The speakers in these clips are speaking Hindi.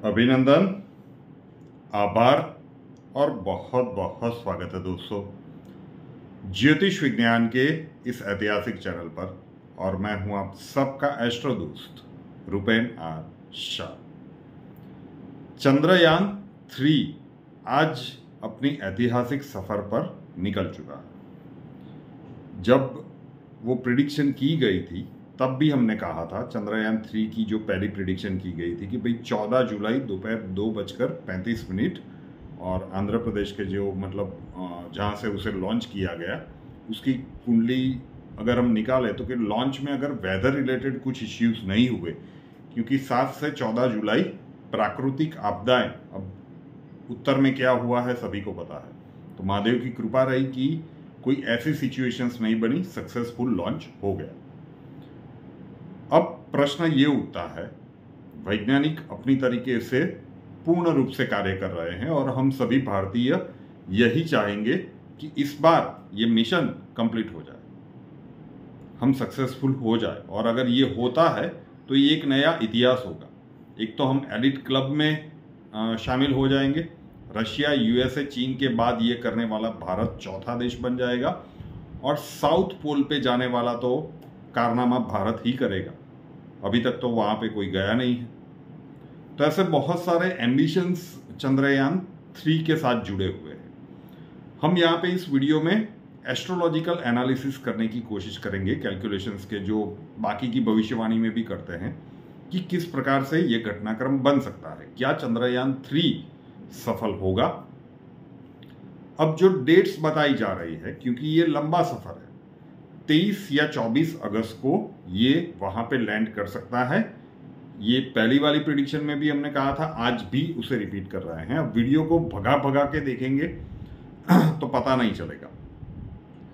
अभिनंदन, आभार और बहुत बहुत स्वागत है दोस्तों ज्योतिष विज्ञान के इस ऐतिहासिक चैनल पर। और मैं हूं आप सबका एस्ट्रो दोस्त रुपेन आर शाह। चंद्रयान 3 आज अपनी ऐतिहासिक सफर पर निकल चुका है। जब वो प्रिडिक्शन की गई थी तब भी हमने कहा था, चंद्रयान 3 की जो पहली प्रिडिक्शन की गई थी कि भाई 14 जुलाई दोपहर 2:35 और आंध्र प्रदेश के जो जहाँ से उसे लॉन्च किया गया उसकी कुंडली अगर हम निकालें तो कि लॉन्च में अगर वेदर रिलेटेड कुछ इश्यूज नहीं हुए, क्योंकि 7 से 14 जुलाई प्राकृतिक आपदाएं, अब उत्तर में क्या हुआ है सभी को पता है, तो महादेव की कृपा रही कि कोई ऐसी सिचुएशंस नहीं बनी, सक्सेसफुल लॉन्च हो गया। अब प्रश्न ये उठता है, वैज्ञानिक अपनी तरीके से पूर्ण रूप से कार्य कर रहे हैं और हम सभी भारतीय यही चाहेंगे कि इस बार ये मिशन कंप्लीट हो जाए, हम सक्सेसफुल हो जाए। और अगर ये होता है तो ये एक नया इतिहास होगा। एक तो हम एलिट क्लब में शामिल हो जाएंगे, रशिया, यूएसए, चीन के बाद ये करने वाला भारत चौथा देश बन जाएगा और साउथ पोल पे जाने वाला तो कारनामा भारत ही करेगा। अभी तक तो वहां पे कोई गया नहीं है। तो ऐसे बहुत सारे एम्बिशंस चंद्रयान 3 के साथ जुड़े हुए हैं। हम यहाँ पे इस वीडियो में एस्ट्रोलॉजिकल एनालिसिस करने की कोशिश करेंगे, कैलकुलेशंस के जो बाकी की भविष्यवाणी में भी करते हैं कि किस प्रकार से ये घटनाक्रम बन सकता है, क्या चंद्रयान 3 सफल होगा। अब जो डेट्स बताई जा रही है, क्योंकि ये लंबा सफर है, 23 या 24 अगस्त को ये वहां पे लैंड कर सकता है। ये पहली वाली प्रिडिक्शन में भी हमने कहा था, आज भी उसे रिपीट कर रहे हैं। अब वीडियो को भगा भगा के देखेंगे तो पता नहीं चलेगा।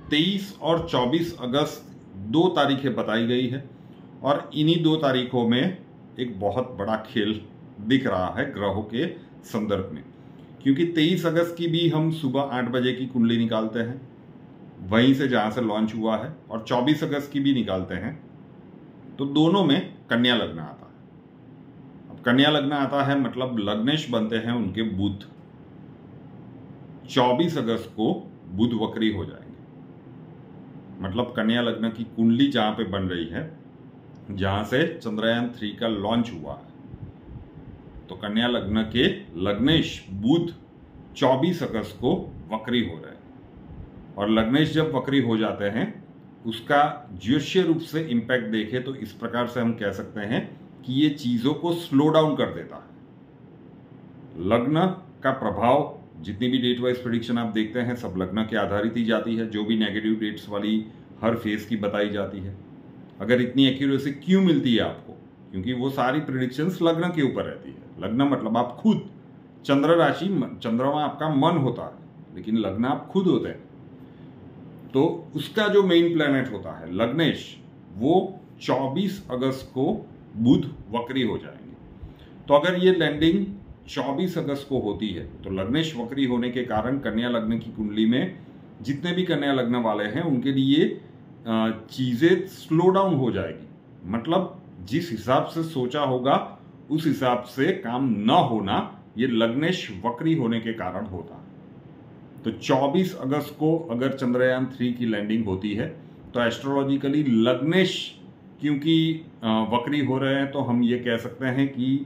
23 और 24 अगस्त 2 तारीखें बताई गई है और इन्हीं 2 तारीखों में एक बहुत बड़ा खेल दिख रहा है ग्रहों के संदर्भ में, क्योंकि 23 अगस्त की भी हम सुबह 8 बजे की कुंडली निकालते हैं वहीं से जहां से लॉन्च हुआ है, और 24 अगस्त की भी निकालते हैं, तो दोनों में कन्या लग्न आता है। अब कन्या लग्न आता है मतलब लग्नेश बनते हैं उनके बुध। 24 अगस्त को बुध वक्री हो जाएंगे, मतलब कन्या लग्न की कुंडली जहां पे बन रही है, जहां से चंद्रयान 3 का लॉन्च हुआ है, तो कन्या लग्न के लग्नेश बुध 24 अगस्त को वक्री हो रहे हैं। और लग्नेश जब वक्री हो जाते हैं उसका ज्योतिषीय रूप से इंपैक्ट देखें तो इस प्रकार से हम कह सकते हैं कि ये चीजों को स्लो डाउन कर देता है। लग्न का प्रभाव, जितनी भी डेट वाइज प्रेडिक्शन आप देखते हैं सब लग्न के आधारित ही जाती है, जो भी नेगेटिव डेट्स वाली हर फेज की बताई जाती है। अगर इतनी एक्यूरेसी क्यों मिलती है आपको, क्योंकि वो सारी प्रेडिक्शंस लग्न के ऊपर रहती है। लग्न मतलब आप खुद, चंद्र राशि, चंद्रमा आपका मन होता है, लेकिन लग्न आप खुद होते हैं। तो उसका जो मेन प्लैनेट होता है लग्नेश, वो 24 अगस्त को बुध वक्री हो जाएंगे। तो अगर ये लैंडिंग 24 अगस्त को होती है तो लग्नेश वक्री होने के कारण कन्या लग्न की कुंडली में जितने भी कन्या लग्न वाले हैं उनके लिए चीजें स्लो डाउन हो जाएगी। मतलब जिस हिसाब से सोचा होगा उस हिसाब से काम न होना ये लग्नेश वक्री होने के कारण होता है। तो 24 अगस्त को अगर चंद्रयान 3 की लैंडिंग होती है तो एस्ट्रोलॉजिकली लग्नेश क्योंकि वक्री हो रहे हैं, तो हम ये कह सकते हैं कि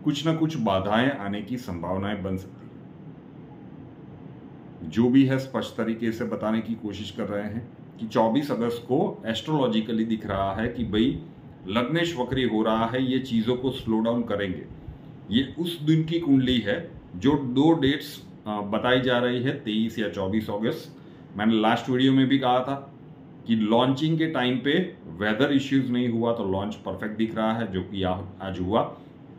कुछ ना कुछ बाधाएं आने की संभावनाएं बन सकती है। जो भी है स्पष्ट तरीके से बताने की कोशिश कर रहे हैं कि 24 अगस्त को एस्ट्रोलॉजिकली दिख रहा है कि भाई लग्नेश वक्री हो रहा है, ये चीजों को स्लो डाउन करेंगे। ये उस दिन की कुंडली है जो 2 डेट्स बताई जा रही है, 23 या 24 अगस्त। मैंने लास्ट वीडियो में भी कहा था कि लॉन्चिंग के टाइम पे वेदर इश्यूज नहीं हुआ तो लॉन्च परफेक्ट दिख रहा है, जो कि आज हुआ।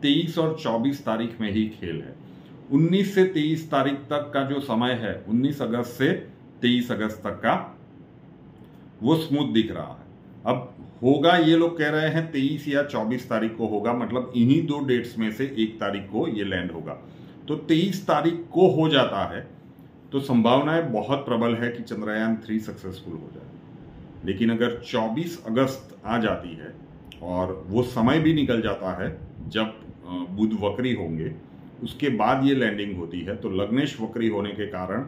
23 और 24 तारीख में ही खेल है। 19 से 23 तारीख तक का जो समय है, 19 अगस्त से 23 अगस्त तक का, वो स्मूथ दिख रहा है। अब होगा, ये लोग कह रहे हैं 23 या 24 तारीख को होगा, मतलब इन्हीं 2 डेट्स में से 1 तारीख को ये लैंड होगा। तो 23 तारीख को हो जाता है तो संभावनाएं बहुत प्रबल है कि चंद्रयान 3 सक्सेसफुल हो जाए। लेकिन अगर 24 अगस्त आ जाती है और वो समय भी निकल जाता है जब बुध वक्री होंगे उसके बाद ये लैंडिंग होती है। तो लग्नेश वक्री होने के कारण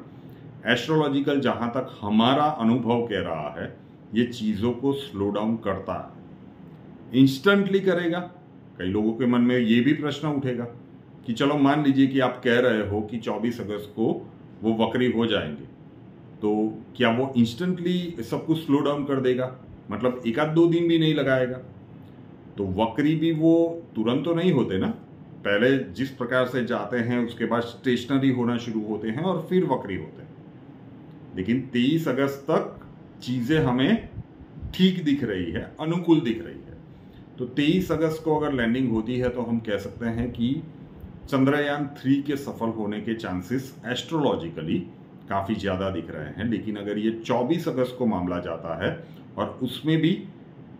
एस्ट्रोलॉजिकल जहां तक हमारा अनुभव कह रहा है ये चीज़ों को स्लो डाउन करता है। इंस्टेंटली करेगा? कई लोगों के मन में ये भी प्रश्न उठेगा कि चलो मान लीजिए कि आप कह रहे हो कि 24 अगस्त को वो वक्री हो जाएंगे, तो क्या वो इंस्टेंटली सब कुछ स्लो डाउन कर देगा? मतलब एक आध 2 दिन भी नहीं लगाएगा? तो वक्री भी वो तुरंत तो नहीं होते ना, पहले जिस प्रकार से जाते हैं उसके बाद स्टेशनरी होना शुरू होते हैं और फिर वक्री होते हैं। लेकिन 23 अगस्त तक चीजें हमें ठीक दिख रही है, अनुकूल दिख रही है। तो 23 अगस्त को अगर लैंडिंग होती है तो हम कह सकते हैं कि चंद्रयान 3 के सफल होने के चांसेस एस्ट्रोलॉजिकली काफी ज्यादा दिख रहे हैं। लेकिन अगर ये 24 अगस्त को मामला जाता है और उसमें भी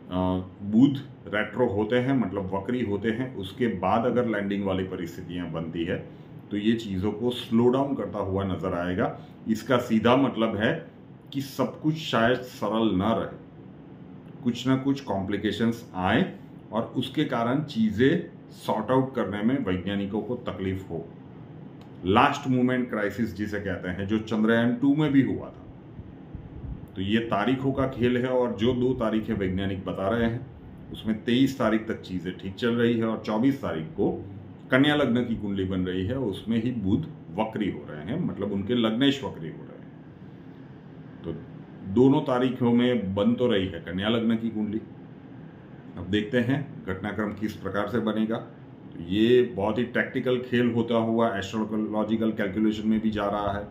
बुध रेट्रो होते हैं, मतलब वक्री होते हैं, उसके बाद अगर लैंडिंग वाली परिस्थितियां बनती है तो ये चीज़ों को स्लो डाउन करता हुआ नजर आएगा। इसका सीधा मतलब है कि सब कुछ शायद सरल ना रहे, कुछ ना कुछ कॉम्प्लिकेशंस आए और उसके कारण चीज़ें सॉर्ट आउट करने में वैज्ञानिकों को तकलीफ हो। लास्ट मोमेंट क्राइसिस जिसे कहते हैं, जो चंद्रयान 2 में भी हुआ था। तो ये तारीखों का खेल है और जो 2 तारीखें वैज्ञानिक बता रहे हैं उसमें 23 तारीख तक चीज़ें ठीक चल रही है और 24 तारीख को कन्या लग्न की कुंडली बन रही है, उसमें ही बुध वक्री हो रहे हैं, मतलब उनके लग्नेश वक्री हो रहे हैं। तो दोनों तारीखों में बन तो रही है कन्या लग्न की कुंडली। अब देखते हैं घटनाक्रम किस प्रकार से बनेगा। तो ये बहुत ही टैक्टिकल खेल होता हुआ एस्ट्रोलॉजिकल कैलकुलेशन में भी जा रहा है।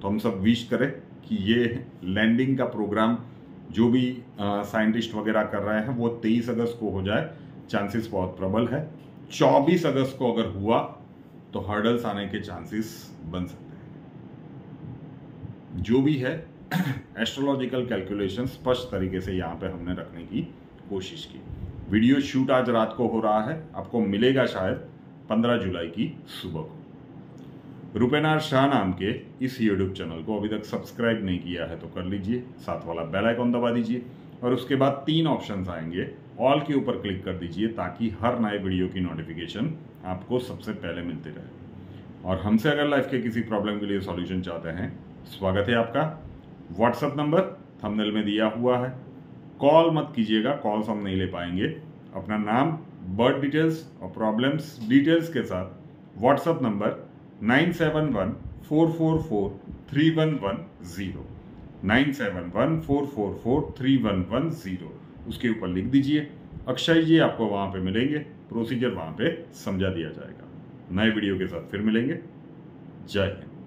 तो हम सब विश करें कि ये लैंडिंग का प्रोग्राम जो भी साइंटिस्ट वगैरह कर रहे हैं वो 23 अगस्त को हो जाए। चांसेस बहुत प्रबल है। 24 अगस्त को अगर हुआ तो हर्डल्स आने के चांसेस बन सकते हैं। जो भी है एस्ट्रोलॉजिकल कैलकुलेशन स्पष्ट तरीके से यहाँ पे हमने रखने की कोशिश की। वीडियो शूट आज रात को हो रहा है, आपको मिलेगा शायद 15 जुलाई की सुबह को। रुपेनार शाह नाम के इस यूट्यूब चैनल को अभी तक सब्सक्राइब नहीं किया है तो कर लीजिए, साथ वाला बेल आइकॉन दबा दीजिए और उसके बाद 3 ऑप्शंस आएंगे, ऑल के ऊपर क्लिक कर दीजिए ताकि हर नए वीडियो की नोटिफिकेशन आपको सबसे पहले मिलती रहे। और हमसे अगर लाइफ के किसी प्रॉब्लम के लिए सॉल्यूशन चाहते हैं, स्वागत है आपका। व्हाट्सएप नंबर थंबनेल में दिया हुआ है। कॉल मत कीजिएगा, कॉल्स हम नहीं ले पाएंगे। अपना नाम, बर्थ डिटेल्स और प्रॉब्लम्स डिटेल्स के साथ व्हाट्सएप नंबर 9714443110 9714443110 उसके ऊपर लिख दीजिए। अक्षय जी आपको वहां पे मिलेंगे, प्रोसीजर वहां पे समझा दिया जाएगा। नए वीडियो के साथ फिर मिलेंगे। जय हिंद।